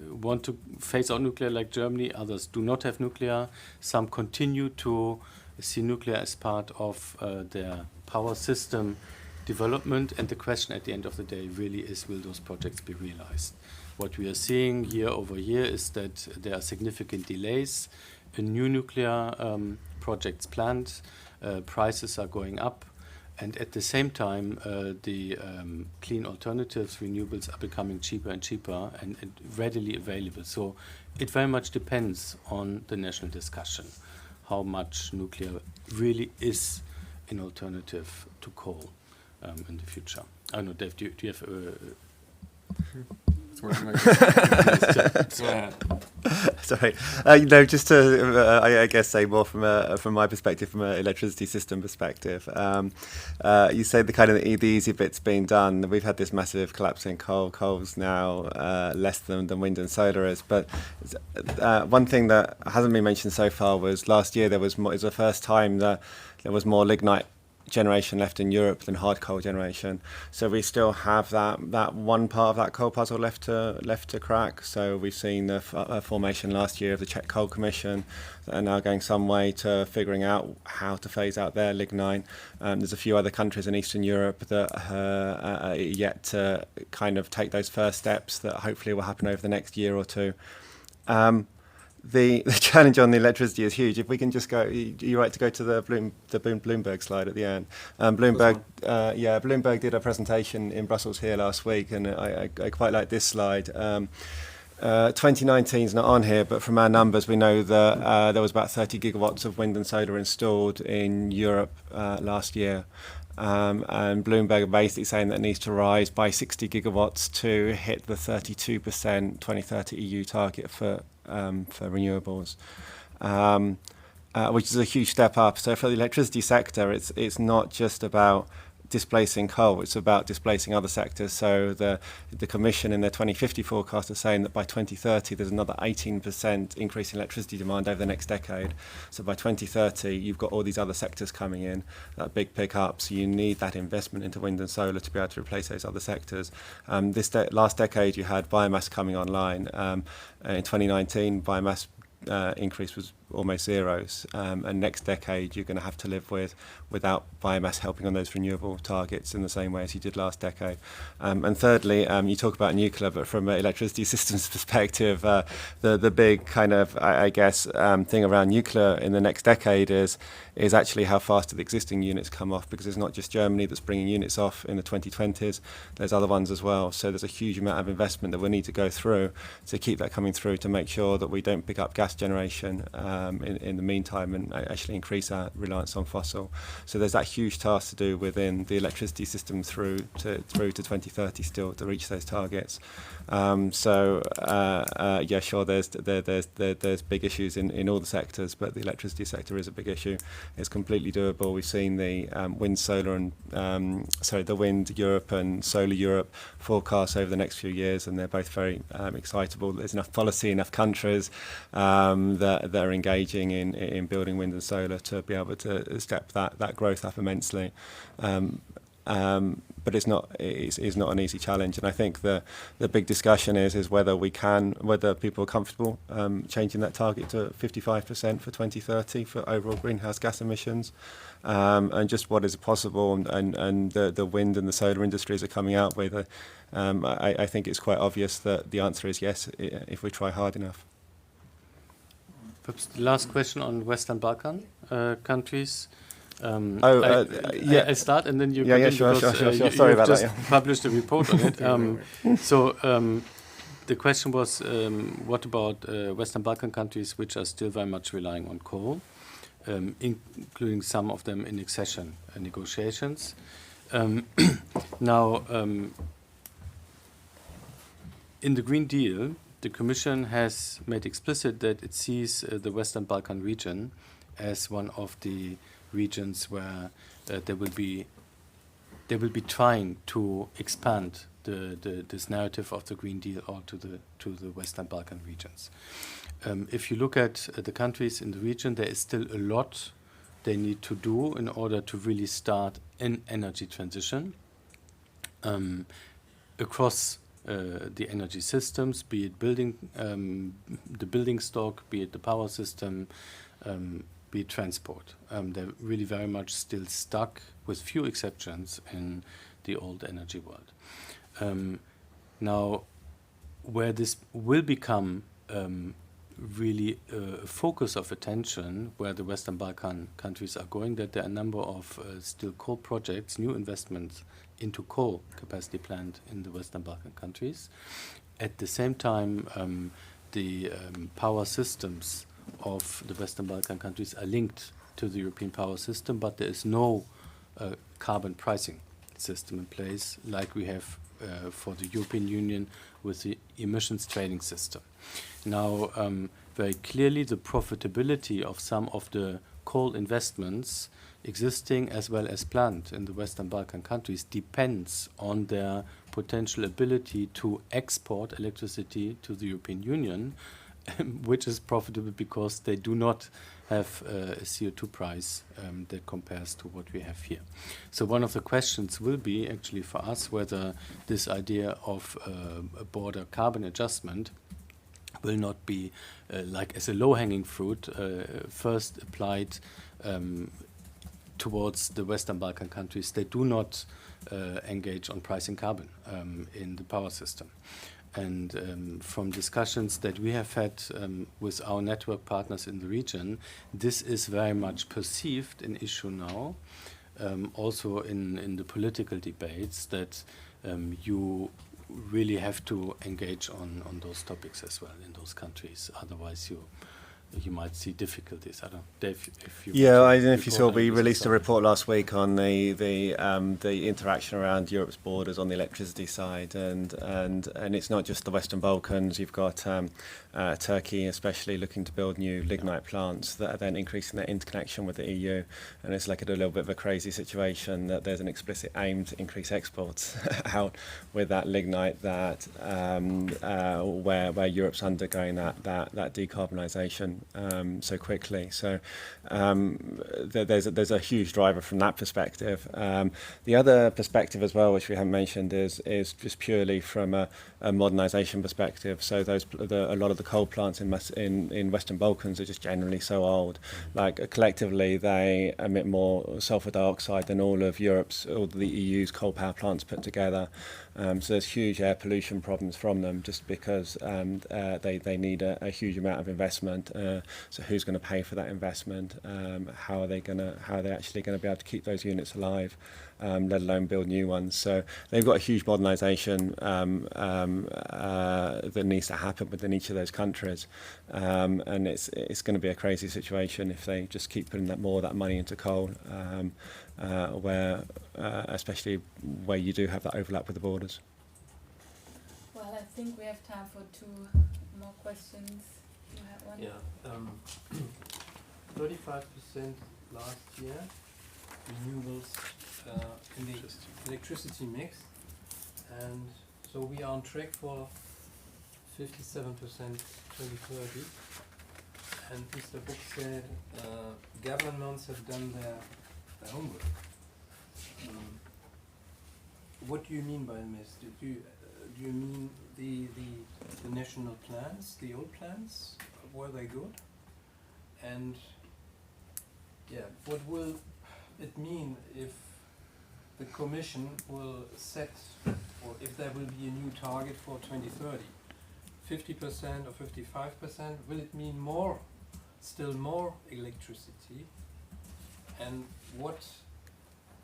want to phase out nuclear like Germany, others do not have nuclear. Some continue to see nuclear as part of their power system development, and the question at the end of the day really is, will those projects be realized? What we are seeing year over year is that there are significant delays in new nuclear projects planned, prices are going up, and at the same time the clean alternatives, renewables, are becoming cheaper and cheaper and readily available. So it very much depends on the national discussion, how much nuclear really is an alternative to coal in the future. I don't know, Dave, do you have It's working like Sorry, no, just to, I guess, say more from my perspective, from an electricity system perspective. You say the kind of the easy bit's been done. We've had this massive collapse in coal. Coal's now less than wind and solar is. But one thing that hasn't been mentioned so far was last year there was more. It was the first time that there was more lignite generation left in Europe than hard coal generation. So we still have that one part of that coal puzzle left to crack. So we've seen the formation last year of the Czech Coal Commission that are now going some way to figuring out how to phase out their lignite. There's a few other countries in Eastern Europe that are yet to kind of take those first steps that hopefully will happen over the next year or two. the challenge on the electricity is huge. If we can just go, you're right to go to the Bloomberg slide at the end. Bloomberg did a presentation in Brussels here last week, and I quite like this slide. 2019 is not on here, but from our numbers, we know that there was about 30 gigawatts of wind and solar installed in Europe last year. And Bloomberg are basically saying that it needs to rise by 60 gigawatts to hit the 32% 2030 EU target for renewables, which is a huge step up. So for the electricity sector, it's not just about displacing coal, it's about displacing other sectors. So the Commission in their 2050 forecast are saying that by 2030 there's another 18% increase in electricity demand over the next decade. So by 2030 you've got all these other sectors coming in, that big pickup. So you need that investment into wind and solar to be able to replace those other sectors. Last decade you had biomass coming online. In 2019 biomass increase was almost zeros, and next decade you're going to have to live without biomass helping on those renewable targets in the same way as you did last decade. And thirdly, you talk about nuclear, but from an electricity systems perspective, the big kind of thing around nuclear in the next decade is actually how fast do the existing units come off, because it's not just Germany that's bringing units off in the 2020s, there's other ones as well. So there's a huge amount of investment that we need to go through to keep that coming through, to make sure that we don't pick up gas generation in the meantime and actually increase our reliance on fossil. So there's that huge task to do within the electricity system through to 2030 still to reach those targets. Sure, there's big issues in all the sectors, but the electricity sector is a big issue. It's completely doable. We've seen the the Wind Europe and Solar Europe forecasts over the next few years, and they're both very excitable. There's enough policy, enough countries that are engaging in building wind and solar to be able to step that growth up immensely. But it's not an easy challenge, and I think the big discussion is whether people are comfortable changing that target to 55% for 2030 for overall greenhouse gas emissions, and just what is possible, and the wind and the solar industries are coming out with. I think it's quite obvious that the answer is yes if we try hard enough. Perhaps the last question on Western Balkan countries. I start and then you sure. Sorry about that. You just published a report on it. The question was, what about Western Balkan countries which are still very much relying on coal, including some of them in accession negotiations. Now, in the Green Deal, the Commission has made explicit that it sees the Western Balkan region as one of the regions where they will be trying to expand this narrative of the Green Deal or to the Western Balkan regions. If you look at the countries in the region, there is still a lot they need to do in order to really start an energy transition across the energy systems, be it the building stock, be it the power system, be it transport. They're really very much still stuck, with few exceptions, in the old energy world. Now, where this will become really a focus of attention, where the Western Balkan countries are going, that there are a number of still coal projects, new investments into coal capacity planned in the Western Balkan countries. At the same time, the power systems of the Western Balkan countries are linked to the European power system, but there is no carbon pricing system in place like we have for the European Union with the emissions trading system. Now, very clearly, the profitability of some of the coal investments existing as well as planned in the Western Balkan countries depends on their potential ability to export electricity to the European Union, which is profitable because they do not have a CO2 price that compares to what we have here. So one of the questions will be actually for us whether this idea of a border carbon adjustment will not be like as a low-hanging fruit first applied towards the Western Balkan countries. They do not engage on pricing carbon in the power system. And from discussions that we have had with our network partners in the region, this is very much perceived an issue now, also in the political debates, that you really have to engage on those topics as well in those countries. Otherwise, you might see difficulties. I don't know, Dave, if you... Yeah, I don't know if you saw, report on we this released a side. report last week on the interaction around Europe's borders on the electricity side, and it's not just the Western Balkans. You've got Turkey, especially looking to build new lignite plants that are then increasing their interconnection with the EU, and it's like a little bit of a crazy situation that there's an explicit aim to increase exports out with that lignite, that where Europe's undergoing that decarbonisation so quickly. So there's a huge driver from that perspective. The other perspective as well, which we haven't mentioned, is just purely from a modernisation perspective. So a lot of the coal plants in Western Balkans are just generally so old. Like collectively, they emit more sulfur dioxide than all of the EU's coal power plants put together. So there's huge air pollution problems from them, just because they need a huge amount of investment. So who's going to pay for that investment? How are they actually going to be able to keep those units alive, let alone build new ones? So they've got a huge modernisation that needs to happen within each of those countries, and it's going to be a crazy situation if they just keep putting more of that money into coal, especially where you do have that overlap with the borders. Well, I think we have time for 2 more questions. You have one? Yeah, 35% last year, renewables in the electricity mix, and so we are on track for 57% 2030. And Mr. Book said governments have done their homework. What do you mean by this? Do you mean the national plans, the old plans? Were they good? And yeah, what will it mean if the Commission will set, or if there will be a new target for 2030? 50% or 55%? Will it mean still more electricity? And what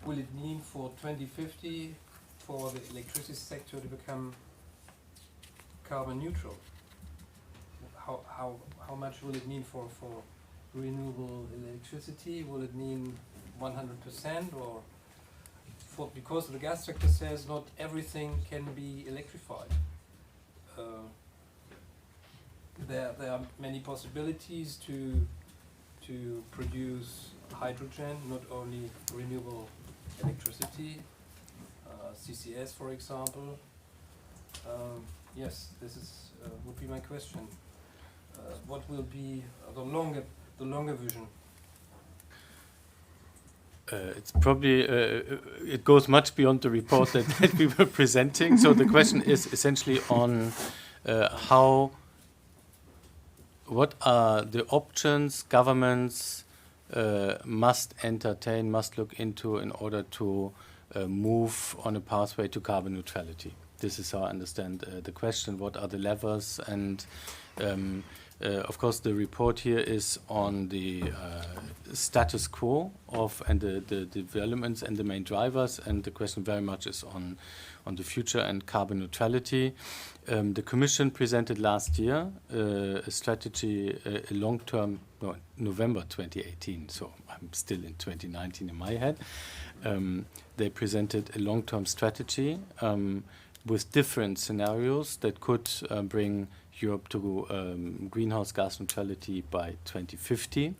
will it mean for 2050 for the electricity sector to become carbon neutral? How much will it mean for renewable electricity? Will it mean 100%, or because the gas sector says not everything can be electrified? There are many possibilities to produce hydrogen, not only renewable electricity, CCS, for example. Yes, this would be my question. What will be the longer vision? It's probably, it goes much beyond the report that we were presenting. So the question is essentially on what are the options governments must entertain, must look into in order to move on a pathway to carbon neutrality. This is how I understand the question. What are the levers? And of course, the report here is on the status quo and the developments and the main drivers, and the question very much is on the future and carbon neutrality. The Commission presented last year a strategy, a long-term, November 2018, so I'm still in 2019 in my head. They presented a long-term strategy with different scenarios that could bring Europe to greenhouse gas neutrality by 2050,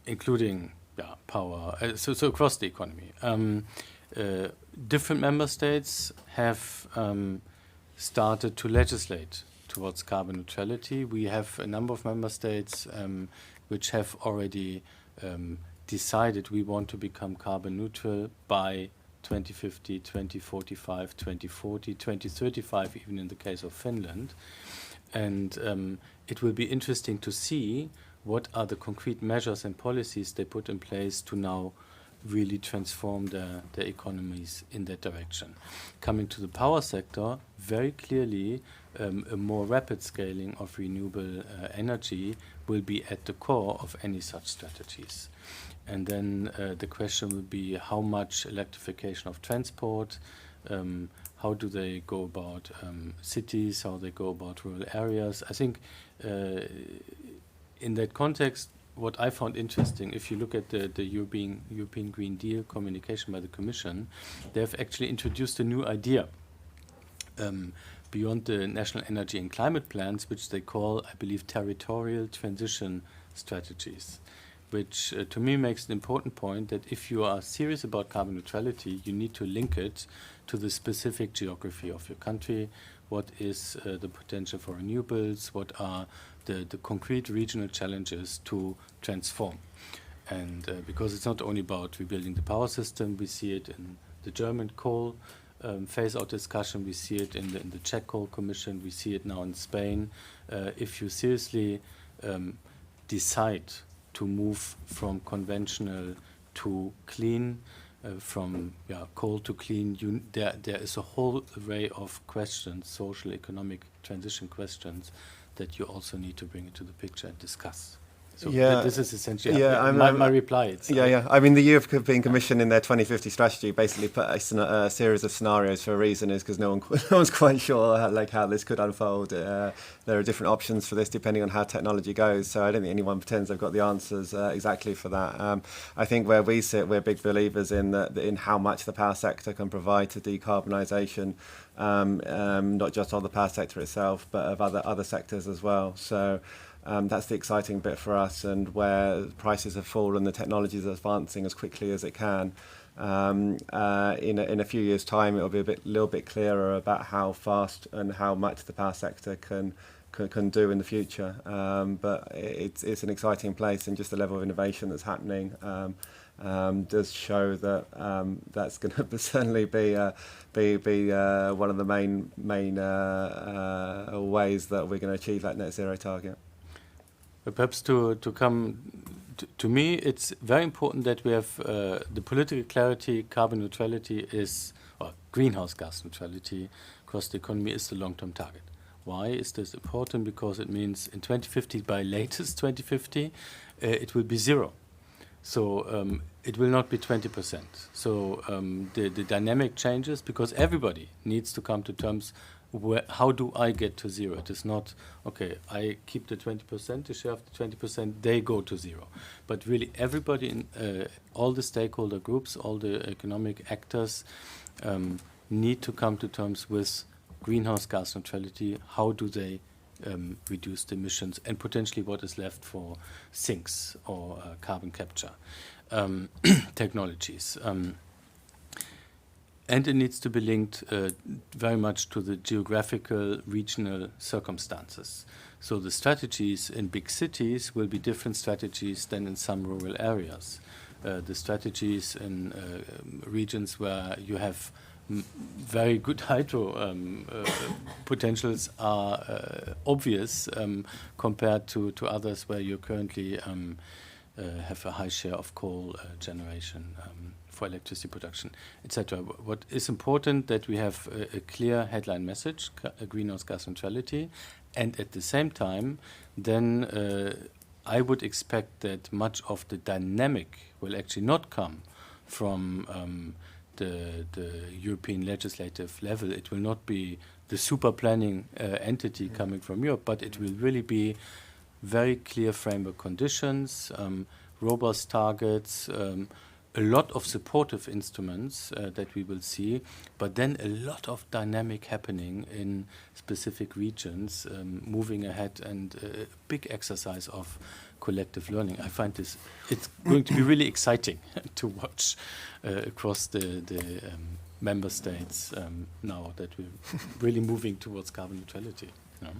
including power, so across the economy. Different member states have started to legislate towards carbon neutrality. We have a number of member states which have already decided we want to become carbon neutral by 2050, 2045, 2040, 2035, even in the case of Finland. And it will be interesting to see what are the concrete measures and policies they put in place to now really transform their economies in that direction. Coming to the power sector, very clearly a more rapid scaling of renewable energy will be at the core of any such strategies. And then the question will be how much electrification of transport, how do they go about cities, how they go about rural areas. I think in that context, what I found interesting, if you look at the European Green Deal communication by the Commission, they have actually introduced a new idea beyond the national energy and climate plans, which they call, I believe, territorial transition strategies, which to me makes an important point that if you are serious about carbon neutrality, you need to link it to the specific geography of your country. What is the potential for renewables? What are the concrete regional challenges to transform? And because it's not only about rebuilding the power system, we see it in the German coal phase-out discussion, we see it in the Czech Coal Commission, we see it now in Spain. If you seriously decide to move from conventional to clean, from coal to clean, there is a whole array of questions, social, economic transition questions, that you also need to bring into the picture and discuss. So this is essentially my reply. I mean, the European Commission in their 2050 strategy basically put a series of scenarios for a reason, is because no one's quite sure how this could unfold. There are different options for this depending on how technology goes. So I don't think anyone pretends they've got the answers exactly for that. I think where we sit, we're big believers in how much the power sector can provide to decarbonisation, not just of the power sector itself, but of other sectors as well. So. That's the exciting bit for us, and where prices have fallen, the technology is advancing as quickly as it can. In a few years' time, it will be a little bit clearer about how fast and how much the power sector can do in the future. But it's an exciting place, and just the level of innovation that's happening does show that that's going to certainly be one of the main ways that we're going to achieve that net zero target. But perhaps to come to me, it's very important that we have the political clarity. Carbon neutrality or greenhouse gas neutrality across the economy is the long-term target. Why is this important? Because it means in 2050, by latest 2050, it will be zero. So it will not be 20%. So the dynamic changes because everybody needs to come to terms. How do I get to zero? It is not, okay, I keep the 20%, the share of the 20%, they go to zero. But really everybody, in all the stakeholder groups, all the economic actors need to come to terms with greenhouse gas neutrality. How do they reduce the emissions, and potentially what is left for sinks or carbon capture technologies. And it needs to be linked very much to the geographical, regional circumstances. So the strategies in big cities will be different strategies than in some rural areas. The strategies in regions where you have very good hydro potentials are obvious compared to others where you currently have a high share of coal generation for electricity production, etc. What is important that we have a clear headline message, greenhouse gas neutrality, and at the same time, then I would expect that much of the dynamic will actually not come from the European legislative level. It will not be the super planning entity coming from Europe, but it will really be very clear framework conditions, robust targets, a lot of supportive instruments that we will see, but then a lot of dynamic happening in specific regions, moving ahead, and a big exercise of collective learning. I find it's going to be really exciting to watch across the member states now that we're really moving towards carbon neutrality. You know?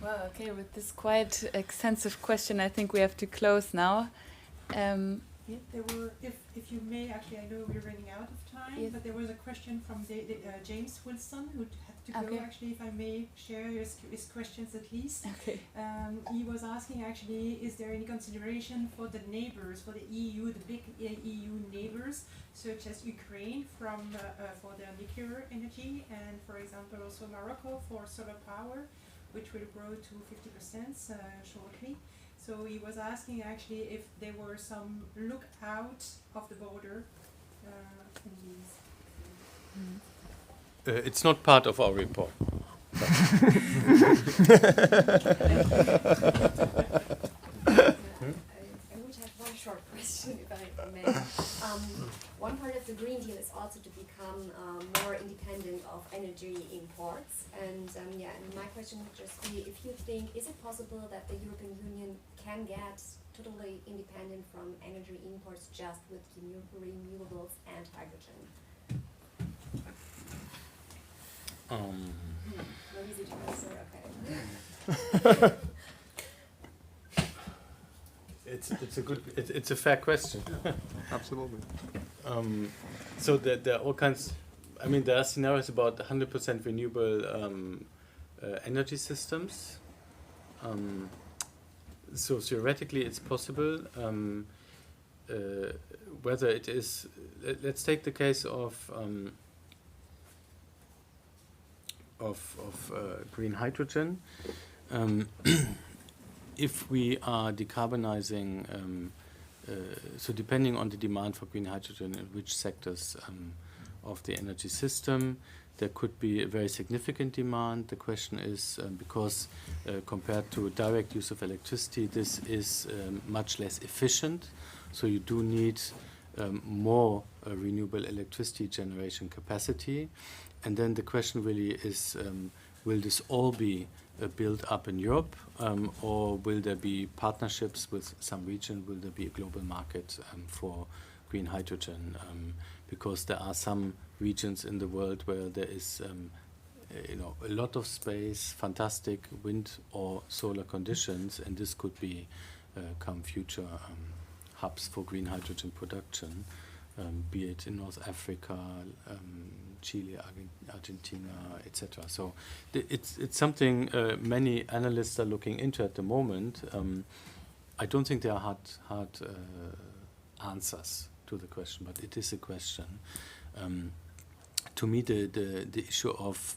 Well, okay, with this quite extensive question, I think we have to close now. Yeah, there were, if you may, actually, I know we're running out of time, Yes. but there was a question from James Wilson, who had to Okay. go, actually, if I may share his questions at least. Okay. He was asking, actually, is there any consideration for the neighbors, for the EU, the big EU neighbors, such as Ukraine for their nuclear energy, and, for example, also Morocco for solar power, which will grow to 50% shortly. So he was asking actually if there were some look out of the border in these. It's not part of our report. I would have one short question, if I may. One part of the Green Deal is also to become more independent of energy imports. And and my question would just be, if you think, is it possible that the European Union can get totally independent from energy imports just with renewables and hydrogen? No easy to answer, okay. It's a fair question. Absolutely. So there are all kinds. I mean, there are scenarios about 100% renewable energy systems. So theoretically, it's possible. Whether it is, let's take the case of green hydrogen. If we are decarbonizing, so depending on the demand for green hydrogen in which sectors of the energy system, there could be a very significant demand. The question is, because compared to direct use of electricity, this is much less efficient. So you do need more renewable electricity generation capacity. And then the question really is, will this all be built up in Europe, or will there be partnerships with some region? Will there be a global market for green hydrogen? Because there are some regions in the world where there is, a lot of space, fantastic wind or solar conditions, and this could be come future hubs for green hydrogen production, be it in North Africa, Chile, Argentina, etc. So it's something many analysts are looking into at the moment. I don't think there are hard answers to the question, but it is a question. To me, the issue of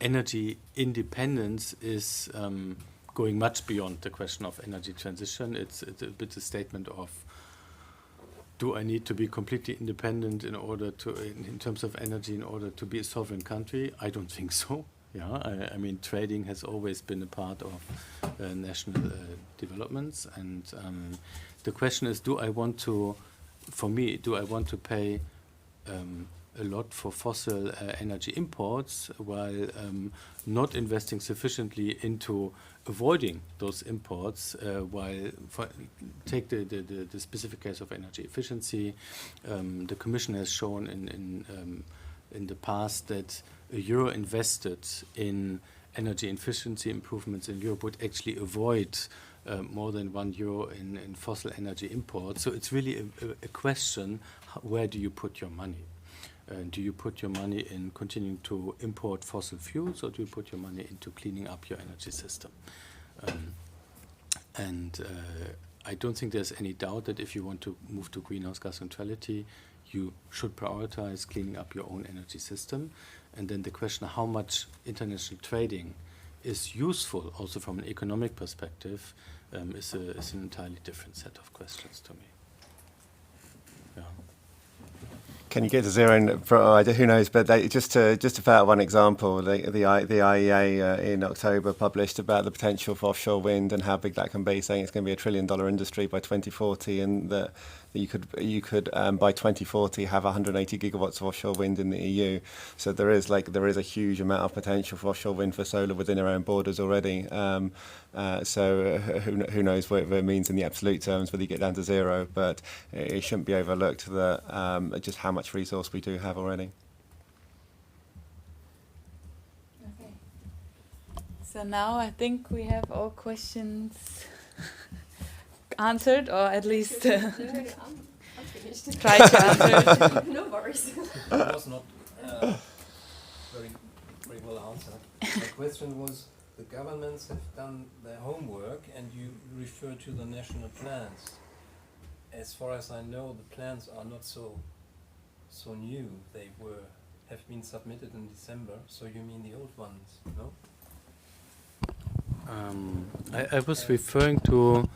energy independence is going much beyond the question of energy transition. It's a bit a statement of, do I need to be completely independent in order to, in terms of energy, in order to be a sovereign country? I don't think so. Yeah, I mean, trading has always been a part of national developments, and the question is, do I want to pay a lot for fossil energy imports while not investing sufficiently into avoiding those imports, while take the specific case of energy efficiency. The Commission has shown in the past that €1 invested in energy efficiency improvements in Europe would actually avoid more than €1 in fossil energy imports. So it's really a question, where do you put your money? Do you put your money in continuing to import fossil fuels, or do you put your money into cleaning up your energy system? I don't think there's any doubt that if you want to move to greenhouse gas neutrality, you should prioritize cleaning up your own energy system. And then the question, how much international trading is useful also from an economic perspective, is an entirely different set of questions to me. Yeah. Can you get to zero? Who knows? But just to put out one example, the IEA in October published about the potential for offshore wind and how big that can be, saying it's going to be $1 trillion industry by 2040, and that you could by 2040 have 180 gigawatts of offshore wind in the EU. So there is a huge amount of potential for offshore wind, for solar within our own borders already. So who knows what it means in the absolute terms, whether you get down to zero, but it shouldn't be overlooked that just how much resource we do have already. Okay. So now I think we have all questions answered, or at least No, I'm finished. try to answer it. No worries. It was not very, very well answered. My question was, the governments have done their homework and you refer to the national plans. As far as I know, the plans are not so new. They have been submitted in December, so you mean the old ones, no? I was referring to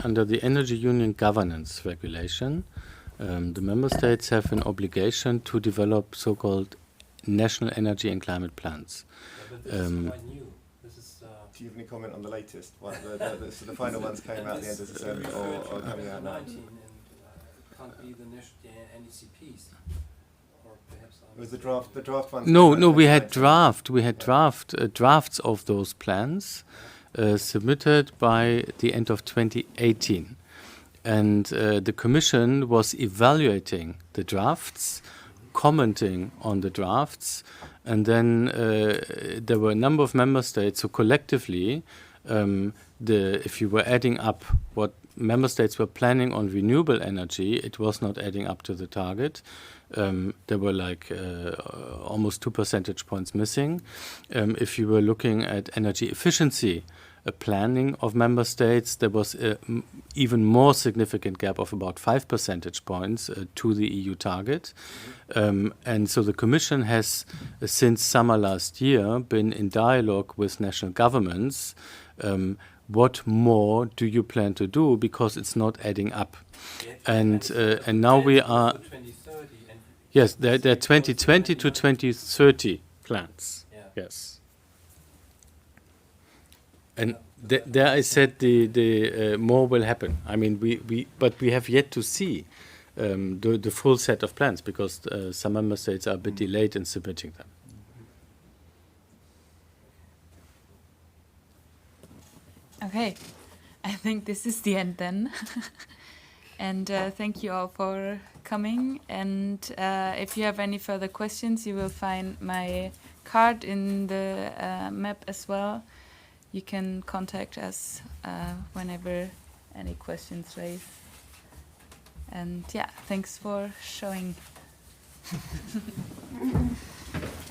under the Energy Union governance regulation, the member states have an obligation to develop so-called national energy and climate plans. Yeah, but this is quite new. This is Do you have any comment on the latest one? So the final ones came out at the end of December or coming out now? 19 and can't be the NECPs, or perhaps It was the draft ones. No, came out no, in we had 2019. drafts of those plans submitted by the end of 2018. And the Commission was evaluating the drafts, commenting on the drafts, and then there were a number of member states who collectively, if you were adding up what member states were planning on renewable energy, it was not adding up to the target. There were like almost 2 percentage points missing. If you were looking at energy efficiency planning of member states, there was an even more significant gap of about 5 percentage points to the EU target. And so the Commission has, since summer last year, been in dialogue with national governments. What more do you plan to do? Because it's not adding up. And now we are... 2030 and Yes, they're 2020 to 2030 plans. yeah. Yes. And there I said the more will happen. I mean, but we have yet to see the full set of plans because some member states are a bit delayed in submitting them. Okay, I think this is the end then. And thank you all for coming. And if you have any further questions, you will find my card in the map as well. You can contact us whenever any questions raise. And yeah, thanks for showing.